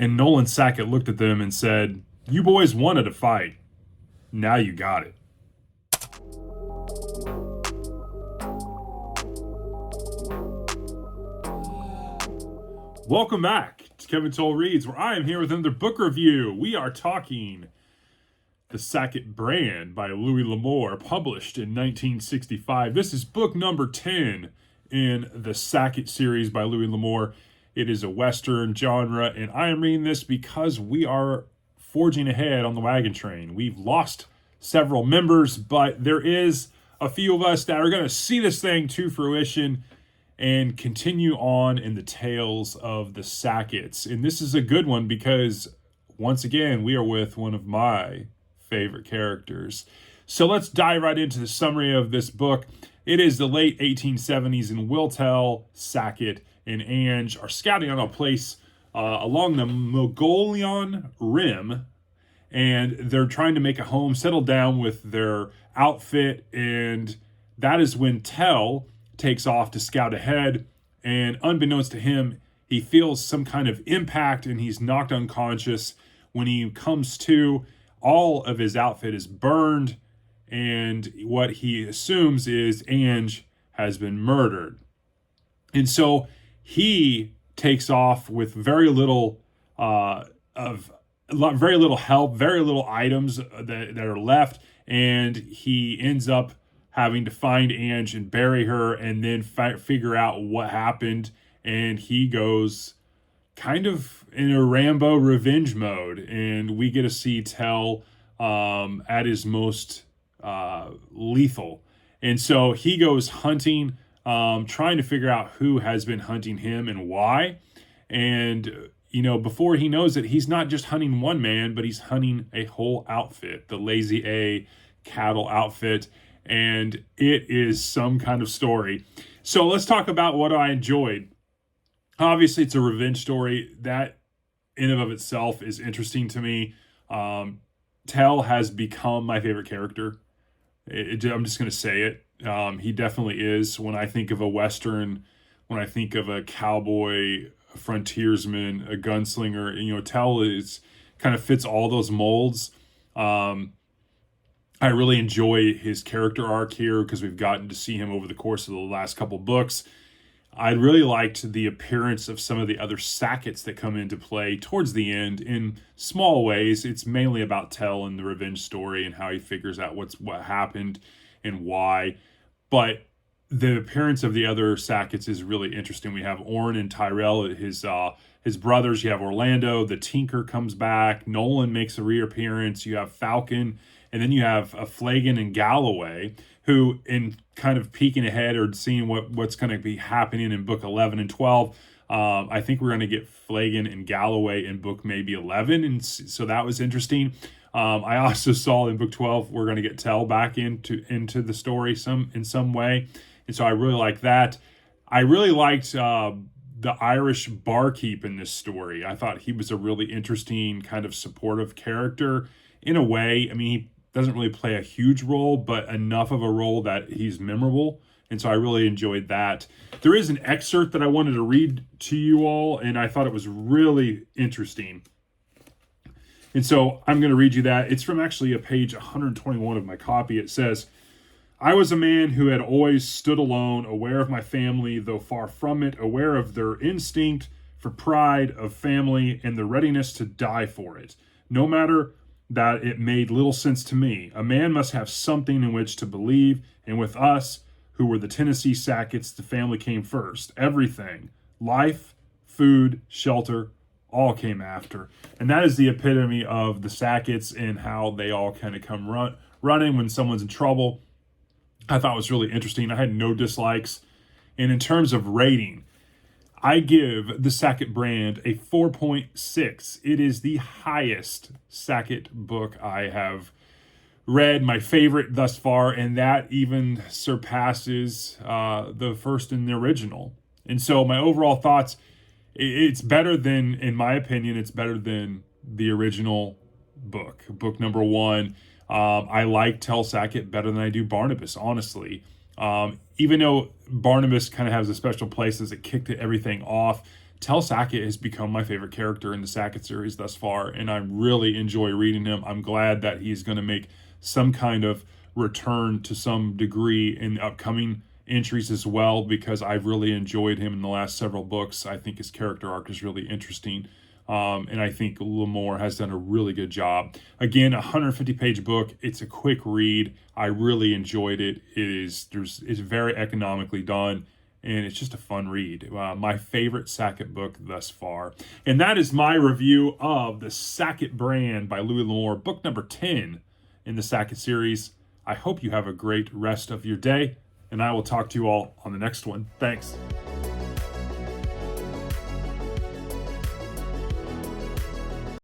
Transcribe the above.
And Nolan Sackett looked at them and said, "You boys wanted a fight. Now you got it." Welcome back to Kevin Toll Reads, where I am here with another book review. We are talking The Sackett Brand by Louis L'Amour, published in 1965. This is book number 10 in the Sackett series by Louis L'Amour. It is a Western genre, and I am reading this because we are forging ahead on the wagon train. We've lost several members, but there is a few of us that are going to see this thing to fruition and continue on in the tales of the Sacketts. And this is a good one because, once again, we are with one of my favorite characters. So let's dive right into the summary of this book. It is the late 1870s, and Wiltel, Sackett, and Ange are scouting on a place along the Mogollon Rim, and they're trying to make a home, settle down with their outfit, and that is when Tell takes off to scout ahead, and unbeknownst to him, he feels some kind of impact and he's knocked unconscious. When he comes to, all of his outfit is burned, and what he assumes is Ange has been murdered. And so he takes off with very little very little help, very little items that are left, and he ends up having to find Ange and bury her, and then figure out what happened. And he goes kind of in a Rambo revenge mode, and we get to see Tell at his most lethal. And so he goes hunting, trying to figure out who has been hunting him and why. And before he knows it, he's not just hunting one man, but he's hunting a whole outfit, the Lazy A cattle outfit. And it is some kind of story. So let's talk about what I enjoyed. Obviously, it's a revenge story. That in and of itself is interesting to me. Tell has become my favorite character. I'm just going to say it. He definitely is. When I think of a Western, when I think of a cowboy, a frontiersman, a gunslinger, Tell is kind of fits all those molds. I really enjoy his character arc here because we've gotten to see him over the course of the last couple books. I really liked the appearance of some of the other Sacketts that come into play towards the end in small ways. It's mainly about Tell and the revenge story and how he figures out what happened and why. But the appearance of the other Sacketts is really interesting. We have Orrin and Tyrell, his brothers. You have Orlando, the Tinker comes back. Nolan makes a reappearance. You have Falcon. And then you have Flagon and Galloway, who, in kind of peeking ahead or seeing what's going to be happening in book 11 and 12, I think we're going to get Flagon and Galloway in book maybe 11, and so that was interesting. I also saw in book 12 we're going to get Tell back into the story in some way, and so I really like that. I really liked the Irish barkeep in this story. I thought he was a really interesting kind of supportive character in a way. I mean, he doesn't really play a huge role, but enough of a role that he's memorable. And so I really enjoyed that. There is an excerpt that I wanted to read to you all, and I thought it was really interesting. And so I'm going to read you that. It's from actually a page 121 of my copy. It says, "I was a man who had always stood alone, aware of my family, though far from it, aware of their instinct for pride of family and the readiness to die for it. No matter that it made little sense to me. A man must have something in which to believe, and with us, who were the Tennessee Sacketts, the family came first. Everything, life, food, shelter, all came after." And that is the epitome of the Sacketts and how they all kind of come running when someone's in trouble. I thought it was really interesting. I had no dislikes. And in terms of rating, I give the Sackett Brand a 4.6. It is the highest Sackett book I have read, my favorite thus far, and that even surpasses the first in the original. And so my overall thoughts, it's better than, in my opinion, it's better than the original book number one. I like Tell Sackett better than I do Barnabas, honestly. Even though Barnabas kind of has a special place as it kicked everything off, Tell Sackett has become my favorite character in the Sackett series thus far, and I really enjoy reading him. I'm glad that he's going to make some kind of return to some degree in the upcoming entries as well, because I've really enjoyed him in the last several books. I think his character arc is really interesting. And I think Amour has done a really good job. Again, a 150-page book. It's a quick read. I really enjoyed it. It's very economically done, and it's just a fun read. My favorite Sackett book thus far. And that is my review of the Sackett Brand by Louis L'Amour, book number 10 in the Sackett series. I hope you have a great rest of your day, and I will talk to you all on the next one. Thanks.